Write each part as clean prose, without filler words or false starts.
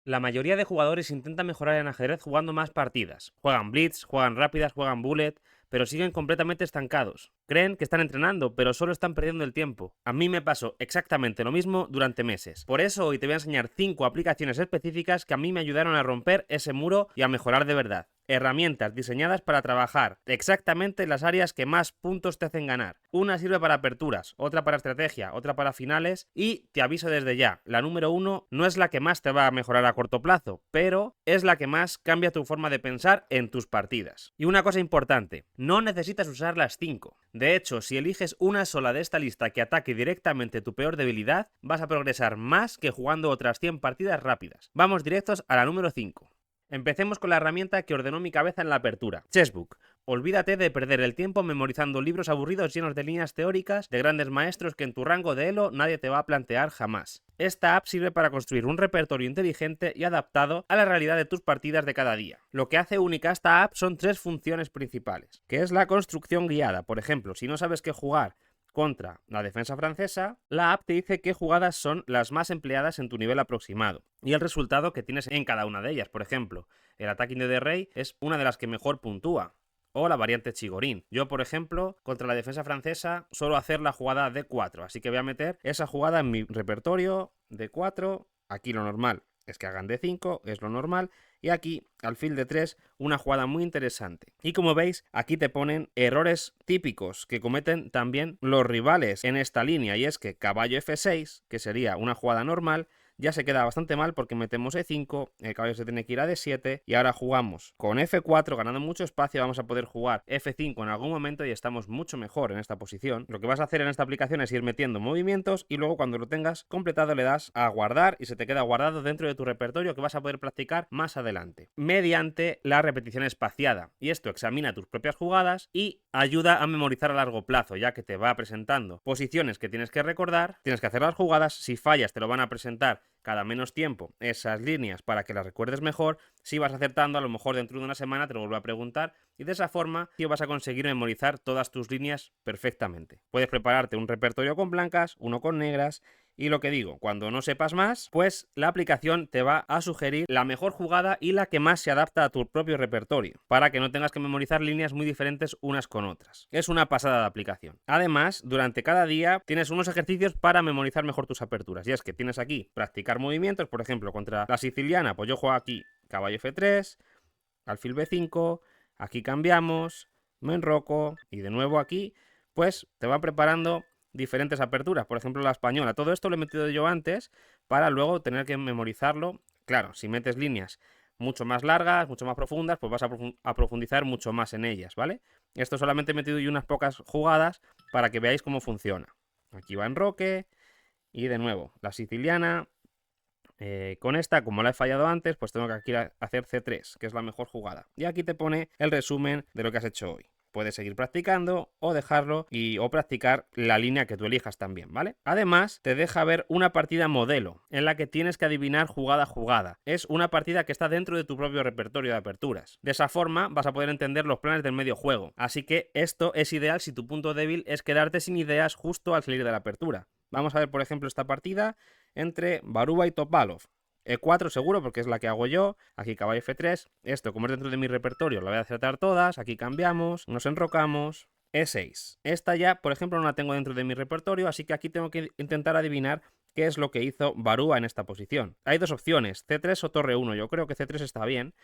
La mayoría de jugadores intentan mejorar en ajedrez jugando más partidas. Juegan blitz, juegan rápidas, juegan bullet, pero siguen completamente estancados. Creen que están entrenando, pero solo están perdiendo el tiempo. A mí me pasó exactamente lo mismo durante meses. Por eso hoy te voy a enseñar 5 aplicaciones específicas que a mí me ayudaron a romper ese muro y a mejorar de verdad. Herramientas diseñadas para trabajar exactamente en las áreas que más puntos te hacen ganar. Una sirve para aperturas, otra para estrategia, otra para finales y te aviso desde ya, la número 1 no es la que más te va a mejorar a corto plazo, pero es la que más cambia tu forma de pensar en tus partidas. Y una cosa importante, no necesitas usar las 5. De hecho, si eliges una sola de esta lista que ataque directamente tu peor debilidad, vas a progresar más que jugando otras 100 partidas rápidas. Vamos directos a la número 5. Empecemos con la herramienta que ordenó mi cabeza en la apertura, Chessbook. Olvídate de perder el tiempo memorizando libros aburridos llenos de líneas teóricas de grandes maestros que en tu rango de elo nadie te va a plantear jamás. Esta app sirve para construir un repertorio inteligente y adaptado a la realidad de tus partidas de cada día. Lo que hace única esta app son 3 funciones principales, que es la construcción guiada. Por ejemplo, si no sabes qué jugar contra la defensa francesa, la app te dice qué jugadas son las más empleadas en tu nivel aproximado y el resultado que tienes en cada una de ellas. Por ejemplo, el attacking de rey es una de las que mejor puntúa, o la variante Chigorín. Yo, por ejemplo, contra la defensa francesa suelo hacer la jugada D4, así que voy a meter esa jugada en mi repertorio D4, aquí lo normal es que hagan D5, es lo normal, y aquí, alfil de 3, una jugada muy interesante. Y como veis, aquí te ponen errores típicos que cometen también los rivales en esta línea, y es que caballo F6, que sería una jugada normal, ya se queda bastante mal porque metemos E5, el caballo se tiene que ir a D7 y ahora jugamos con F4 ganando mucho espacio, vamos a poder jugar F5 en algún momento y estamos mucho mejor en esta posición. Lo que vas a hacer en esta aplicación es ir metiendo movimientos y luego cuando lo tengas completado le das a guardar y se te queda guardado dentro de tu repertorio que vas a poder practicar más adelante mediante la repetición espaciada, y esto examina tus propias jugadas y ayuda a memorizar a largo plazo, ya que te va presentando posiciones que tienes que recordar, tienes que hacer las jugadas, si fallas te lo van a presentar cada menos tiempo esas líneas para que las recuerdes mejor. Si vas acertando, a lo mejor dentro de una semana te lo vuelvo a preguntar y de esa forma tío, vas a conseguir memorizar todas tus líneas perfectamente. Puedes prepararte un repertorio con blancas, uno con negras y lo que digo, cuando no sepas más, pues la aplicación te va a sugerir la mejor jugada y la que más se adapta a tu propio repertorio, para que no tengas que memorizar líneas muy diferentes unas con otras. Es una pasada de aplicación. Además, durante cada día tienes unos ejercicios para memorizar mejor tus aperturas. Y es que tienes aquí practicar movimientos, por ejemplo, contra la siciliana, pues yo juego aquí caballo F3, alfil B5, aquí cambiamos, me enroco y de nuevo aquí, pues te va preparando diferentes aperturas, por ejemplo la española. Todo esto lo he metido yo antes para luego tener que memorizarlo. Claro, si metes líneas mucho más largas, mucho más profundas, pues vas a profundizar mucho más en ellas, ¿vale? Esto solamente he metido yo unas pocas jugadas para que veáis cómo funciona. Aquí va enroque y de nuevo la siciliana. Con esta, como la he fallado antes, pues tengo que aquí hacer C3, que es la mejor jugada. Y aquí te pone el resumen de lo que has hecho hoy. Puedes seguir practicando o dejarlo o practicar la línea que tú elijas también, ¿vale? Además, te deja ver una partida modelo en la que tienes que adivinar jugada a jugada. Es una partida que está dentro de tu propio repertorio de aperturas. De esa forma vas a poder entender los planes del medio juego. Así que esto es ideal si tu punto débil es quedarte sin ideas justo al salir de la apertura. Vamos a ver, por ejemplo, esta partida entre Baruba y Topalov. E4 seguro porque es la que hago yo. Aquí caballo F3. Esto, como es dentro de mi repertorio, lo voy a acertar todas. Aquí cambiamos, nos enrocamos. E6. Esta ya, por ejemplo, no la tengo dentro de mi repertorio, así que aquí tengo que intentar adivinar qué es lo que hizo Barúa en esta posición. Hay dos opciones, C3 o Torre 1. Yo creo que C3 está bien.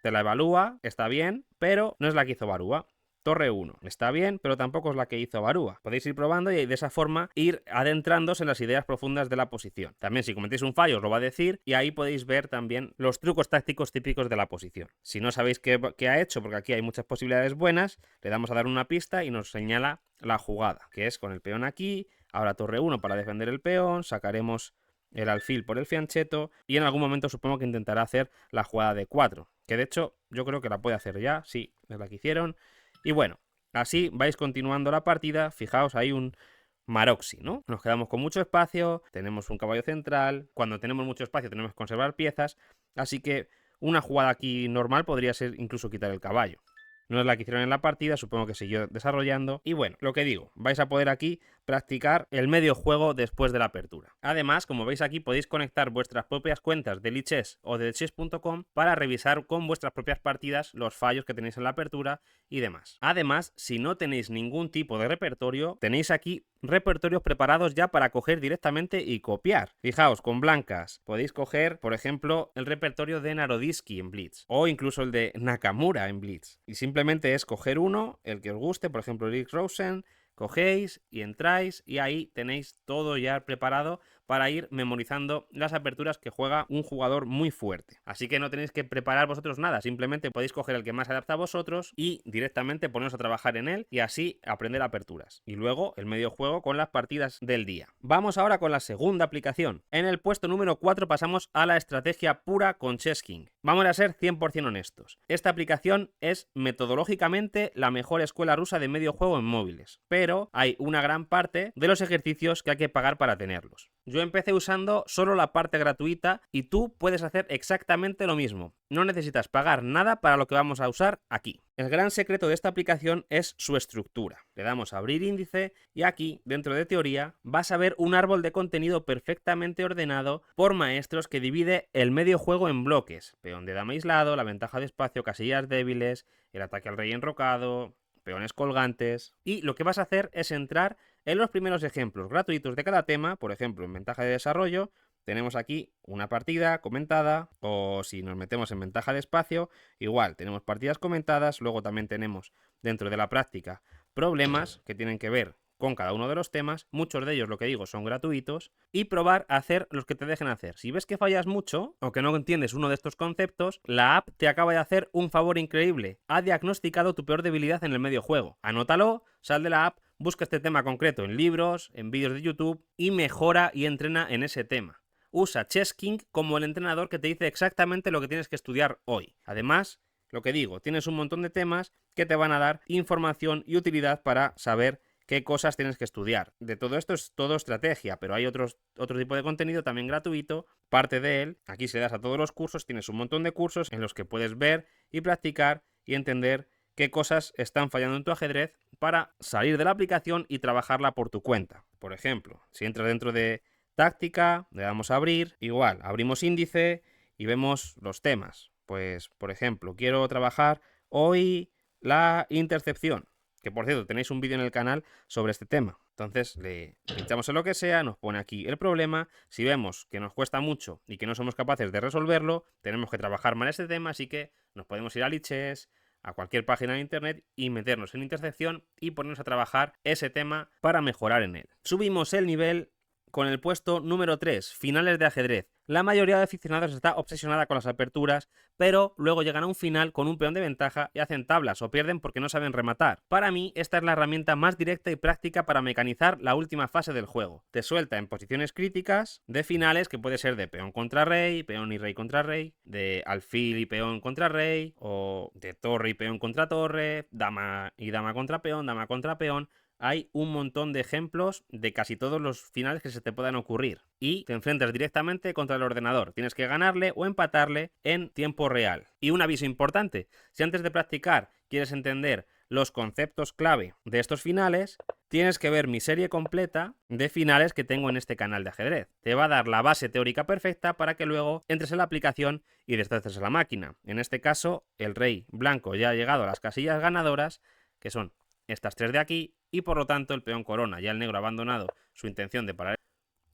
Te la evalúa, está bien, pero no es la que hizo Barúa. Torre 1. Está bien, pero tampoco es la que hizo Barúa. Podéis ir probando y de esa forma ir adentrándose en las ideas profundas de la posición. También si cometéis un fallo os lo va a decir y ahí podéis ver también los trucos tácticos típicos de la posición. Si no sabéis qué ha hecho, porque aquí hay muchas posibilidades buenas, le damos a dar una pista y nos señala la jugada, que es con el peón aquí, ahora torre 1 para defender el peón, sacaremos el alfil por el fiancheto y en algún momento supongo que intentará hacer la jugada de 4, que de hecho yo creo que la puede hacer ya, sí, es la que hicieron. Y bueno, así vais continuando la partida. Fijaos, hay un Maroxi, ¿no? Nos quedamos con mucho espacio, tenemos un caballo central. Cuando tenemos mucho espacio tenemos que conservar piezas. Así que una jugada aquí normal podría ser incluso quitar el caballo. No es la que hicieron en la partida, supongo que siguió desarrollando. Y bueno, lo que digo, vais a poder aquí practicar el medio juego después de la apertura. Además, como veis aquí, podéis conectar vuestras propias cuentas de lichess o de chess.com para revisar con vuestras propias partidas los fallos que tenéis en la apertura y demás. Además, si no tenéis ningún tipo de repertorio, tenéis aquí repertorios preparados ya para coger directamente y copiar. Fijaos, con blancas podéis coger, por ejemplo, el repertorio de Naroditsky en Blitz o incluso el de Nakamura en Blitz. Y simplemente es coger uno, el que os guste, por ejemplo, Rick Rosen, cogéis y entráis y ahí tenéis todo ya preparado para ir memorizando las aperturas que juega un jugador muy fuerte. Así que no tenéis que preparar vosotros nada, simplemente podéis coger el que más se adapta a vosotros y directamente poneros a trabajar en él y así aprender aperturas. Y luego el medio juego con las partidas del día. Vamos ahora con la segunda aplicación. En el puesto número 4 pasamos a la estrategia pura con Chess King. Vamos a ser 100% honestos. Esta aplicación es metodológicamente la mejor escuela rusa de medio juego en móviles, pero hay una gran parte de los ejercicios que hay que pagar para tenerlos. Yo empecé usando solo la parte gratuita y tú puedes hacer exactamente lo mismo. No necesitas pagar nada para lo que vamos a usar aquí. El gran secreto de esta aplicación es su estructura. Le damos a abrir índice y aquí, dentro de teoría, vas a ver un árbol de contenido perfectamente ordenado por maestros que divide el medio juego en bloques. Peón de dama aislado, la ventaja de espacio, casillas débiles, el ataque al rey enrocado, peones colgantes. Y lo que vas a hacer es entrar en los primeros ejemplos gratuitos de cada tema. Por ejemplo, en ventaja de desarrollo tenemos aquí una partida comentada, o si nos metemos en ventaja de espacio, igual tenemos partidas comentadas. Luego también tenemos dentro de la práctica problemas que tienen que ver con cada uno de los temas. Muchos de ellos, lo que digo, son gratuitos, y probar a hacer los que te dejen hacer. Si ves que fallas mucho o que no entiendes uno de estos conceptos, la app te acaba de hacer un favor increíble. Ha diagnosticado tu peor debilidad en el medio juego. Anótalo, sal de la app, busca este tema concreto en libros, en vídeos de YouTube y mejora y entrena en ese tema. Usa Chess King como el entrenador que te dice exactamente lo que tienes que estudiar hoy. Además, lo que digo, tienes un montón de temas que te van a dar información y utilidad para saber qué cosas tienes que estudiar. De todo esto es todo estrategia, pero hay otro tipo de contenido también gratuito, parte de él. Aquí si le das a todos los cursos, tienes un montón de cursos en los que puedes ver y practicar y entender qué cosas están fallando en tu ajedrez para salir de la aplicación y trabajarla por tu cuenta. Por ejemplo, si entras dentro de táctica, le damos a abrir, igual, abrimos índice y vemos los temas. Pues, por ejemplo, quiero trabajar hoy la intercepción, que por cierto tenéis un vídeo en el canal sobre este tema. Entonces le pinchamos en lo que sea, nos pone aquí el problema. Si vemos que nos cuesta mucho y que no somos capaces de resolverlo, tenemos que trabajar mal este tema, así que nos podemos ir a lichess, a cualquier página de internet y meternos en intercepción y ponernos a trabajar ese tema para mejorar en él. Subimos el nivel con el puesto número 3, finales de ajedrez. La mayoría de aficionados está obsesionada con las aperturas, pero luego llegan a un final con un peón de ventaja y hacen tablas o pierden porque no saben rematar. Para mí, esta es la herramienta más directa y práctica para mecanizar la última fase del juego. Te suelta en posiciones críticas de finales, que puede ser de peón contra rey, peón y rey contra rey, de alfil y peón contra rey, o de torre y peón contra torre, dama y dama contra peón, dama contra peón. Hay un montón de ejemplos de casi todos los finales que se te puedan ocurrir. Y te enfrentas directamente contra el ordenador. Tienes que ganarle o empatarle en tiempo real. Y un aviso importante. Si antes de practicar quieres entender los conceptos clave de estos finales, tienes que ver mi serie completa de finales que tengo en este canal de ajedrez. Te va a dar la base teórica perfecta para que luego entres en la aplicación y destroces la máquina. En este caso, el rey blanco ya ha llegado a las casillas ganadoras, que son estas tres de aquí, y por lo tanto el peón corona. Ya el negro ha abandonado su intención de parar.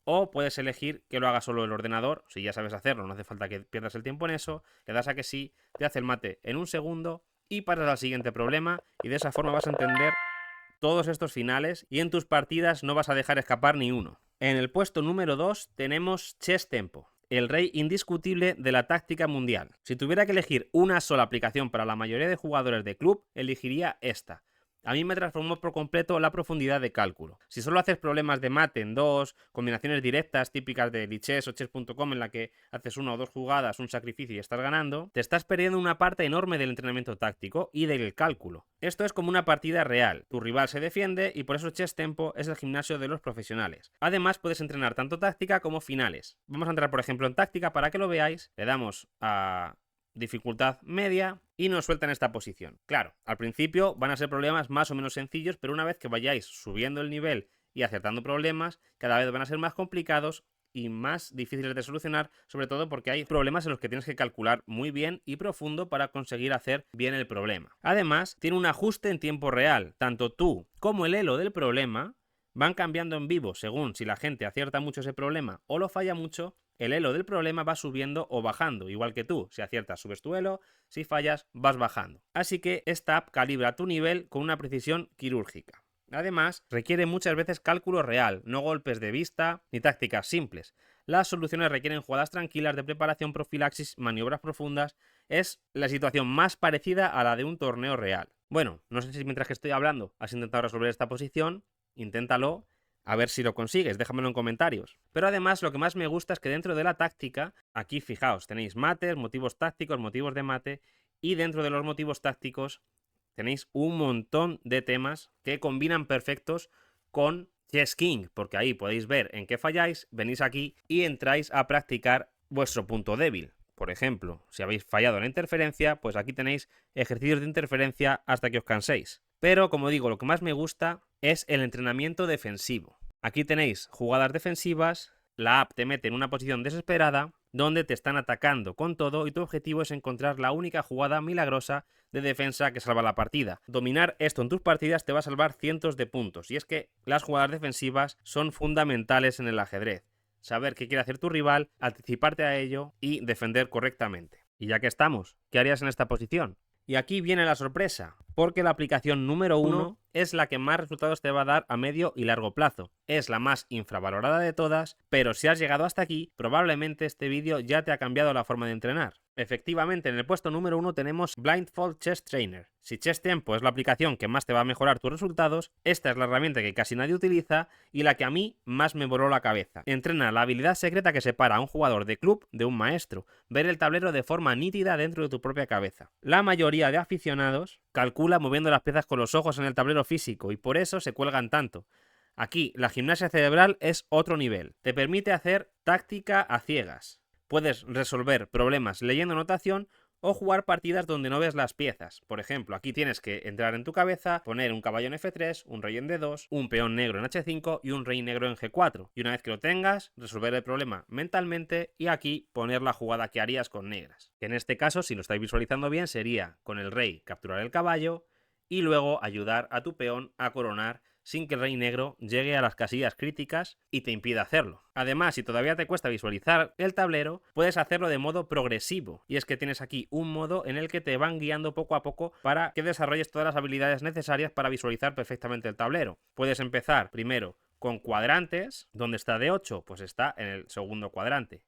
O puedes elegir que lo haga solo el ordenador. Si ya sabes hacerlo, no hace falta que pierdas el tiempo en eso. Le das a que sí, te hace el mate en un segundo y pasas al siguiente problema, y de esa forma vas a entender todos estos finales y en tus partidas no vas a dejar escapar ni uno. En el puesto número 2 tenemos Chess Tempo, el rey indiscutible de la táctica mundial. Si tuviera que elegir una sola aplicación para la mayoría de jugadores de club, elegiría esta. A mí me transformó por completo la profundidad de cálculo. Si solo haces problemas de mate en dos, combinaciones directas típicas de lichess o chess.com en la que haces una o dos jugadas, un sacrificio y estás ganando, te estás perdiendo una parte enorme del entrenamiento táctico y del cálculo. Esto es como una partida real. Tu rival se defiende y por eso Chess Tempo es el gimnasio de los profesionales. Además, puedes entrenar tanto táctica como finales. Vamos a entrar, por ejemplo, en táctica para que lo veáis. Le damos a dificultad media y nos suelta en esta posición. Claro, al principio van a ser problemas más o menos sencillos, pero una vez que vayáis subiendo el nivel y acertando problemas, cada vez van a ser más complicados y más difíciles de solucionar, sobre todo porque hay problemas en los que tienes que calcular muy bien y profundo para conseguir hacer bien el problema. Además, tiene un ajuste en tiempo real. Tanto tú como el elo del problema van cambiando en vivo según si la gente acierta mucho ese problema o lo falla mucho. El elo del problema va subiendo o bajando, igual que tú. Si aciertas, subes tu elo, si fallas, vas bajando. Así que esta app calibra tu nivel con una precisión quirúrgica. Además, requiere muchas veces cálculo real, no golpes de vista ni tácticas simples. Las soluciones requieren jugadas tranquilas de preparación, profilaxis, maniobras profundas. Es la situación más parecida a la de un torneo real. Bueno, no sé si mientras que estoy hablando has intentado resolver esta posición, inténtalo, a ver si lo consigues, déjamelo en comentarios. Pero además lo que más me gusta es que dentro de la táctica, aquí fijaos, tenéis mates, motivos tácticos, motivos de mate, y dentro de los motivos tácticos tenéis un montón de temas que combinan perfectos con Chess King, porque ahí podéis ver en qué falláis, venís aquí y entráis a practicar vuestro punto débil. Por ejemplo, si habéis fallado en la interferencia, pues aquí tenéis ejercicios de interferencia hasta que os canséis. Pero, como digo, lo que más me gusta es el entrenamiento defensivo. Aquí tenéis jugadas defensivas, la app te mete en una posición desesperada, donde te están atacando con todo y tu objetivo es encontrar la única jugada milagrosa de defensa que salva la partida. Dominar esto en tus partidas te va a salvar cientos de puntos, y es que las jugadas defensivas son fundamentales en el ajedrez. Saber qué quiere hacer tu rival, anticiparte a ello y defender correctamente. Y ya que estamos, ¿qué harías en esta posición? Y aquí viene la sorpresa, porque la aplicación número 1 es la que más resultados te va a dar a medio y largo plazo. Es la más infravalorada de todas, pero si has llegado hasta aquí, probablemente este vídeo ya te ha cambiado la forma de entrenar. Efectivamente, en el puesto número 1 tenemos Blindfold Chess Trainer. Si Chess Tempo es la aplicación que más te va a mejorar tus resultados, esta es la herramienta que casi nadie utiliza y la que a mí más me voló la cabeza. Entrena la habilidad secreta que separa a un jugador de club de un maestro, ver el tablero de forma nítida dentro de tu propia cabeza. La mayoría de aficionados calcula moviendo las piezas con los ojos en el tablero físico y por eso se cuelgan tanto. Aquí la gimnasia cerebral es otro nivel. Te permite hacer táctica a ciegas. Puedes resolver problemas leyendo notación o jugar partidas donde no ves las piezas. Por ejemplo, aquí tienes que entrar en tu cabeza, poner un caballo en F3, un rey en D2, un peón negro en H5 y un rey negro en G4. Y una vez que lo tengas, resolver el problema mentalmente y aquí poner la jugada que harías con negras. Que en este caso, si lo estáis visualizando bien, sería con el rey capturar el caballo y luego ayudar a tu peón a coronar sin que el rey negro llegue a las casillas críticas y te impida hacerlo. Además, si todavía te cuesta visualizar el tablero, puedes hacerlo de modo progresivo. Y es que tienes aquí un modo en el que te van guiando poco a poco para que desarrolles todas las habilidades necesarias para visualizar perfectamente el tablero. Puedes empezar primero con cuadrantes, donde está D8, pues está en el segundo cuadrante.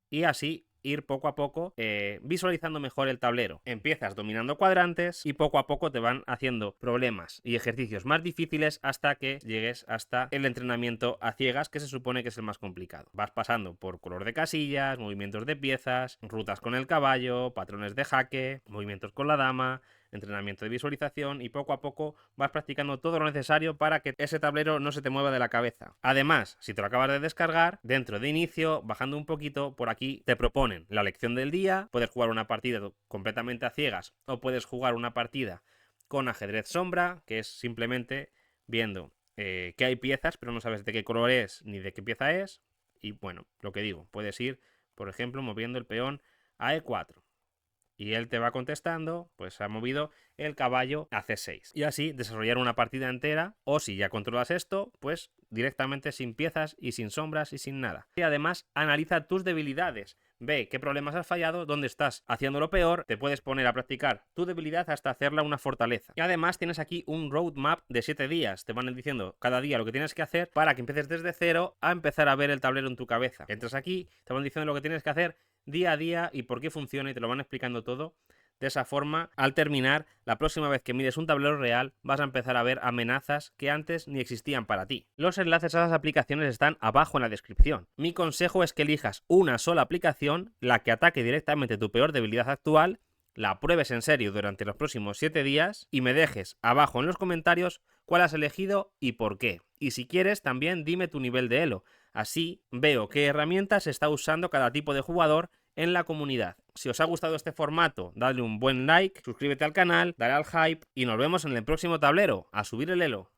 Y así ir poco a poco visualizando mejor el tablero. Empiezas dominando cuadrantes y poco a poco te van haciendo problemas y ejercicios más difíciles hasta que llegues hasta el entrenamiento a ciegas, que se supone que es el más complicado. Vas pasando por color de casillas, movimientos de piezas, rutas con el caballo, patrones de jaque, movimientos con la dama, entrenamiento de visualización y poco a poco vas practicando todo lo necesario para que ese tablero no se te mueva de la cabeza. Además, si te lo acabas de descargar, dentro de inicio, bajando un poquito, por aquí te proponen la lección del día, puedes jugar una partida completamente a ciegas o puedes jugar una partida con ajedrez sombra, que es simplemente viendo que hay piezas, pero no sabes de qué color es ni de qué pieza es. Y bueno, lo que digo, puedes ir, por ejemplo, moviendo el peón a E4. Y él te va contestando, pues ha movido el caballo a C6. Y así desarrollar una partida entera, o si ya controlas esto, pues directamente sin piezas y sin sombras y sin nada. Y además analiza tus debilidades. Ve qué problemas has fallado, dónde estás haciéndolo peor, te puedes poner a practicar tu debilidad hasta hacerla una fortaleza. Y además tienes aquí un roadmap de 7 días. Te van diciendo cada día lo que tienes que hacer para que empieces desde cero a empezar a ver el tablero en tu cabeza. Entras aquí, te van diciendo lo que tienes que hacer día a día y por qué funciona y te lo van explicando todo. De esa forma, al terminar, la próxima vez que mires un tablero real, vas a empezar a ver amenazas que antes ni existían para ti. Los enlaces a las aplicaciones están abajo en la descripción. Mi consejo es que elijas una sola aplicación, la que ataque directamente tu peor debilidad actual, la pruebes en serio durante los próximos 7 días y me dejes abajo en los comentarios cuál has elegido y por qué. Y si quieres, también dime tu nivel de elo. Así veo qué herramientas está usando cada tipo de jugador en la comunidad. Si os ha gustado este formato, dadle un buen like, suscríbete al canal, dale al hype y nos vemos en el próximo tablero. ¡A subir el elo!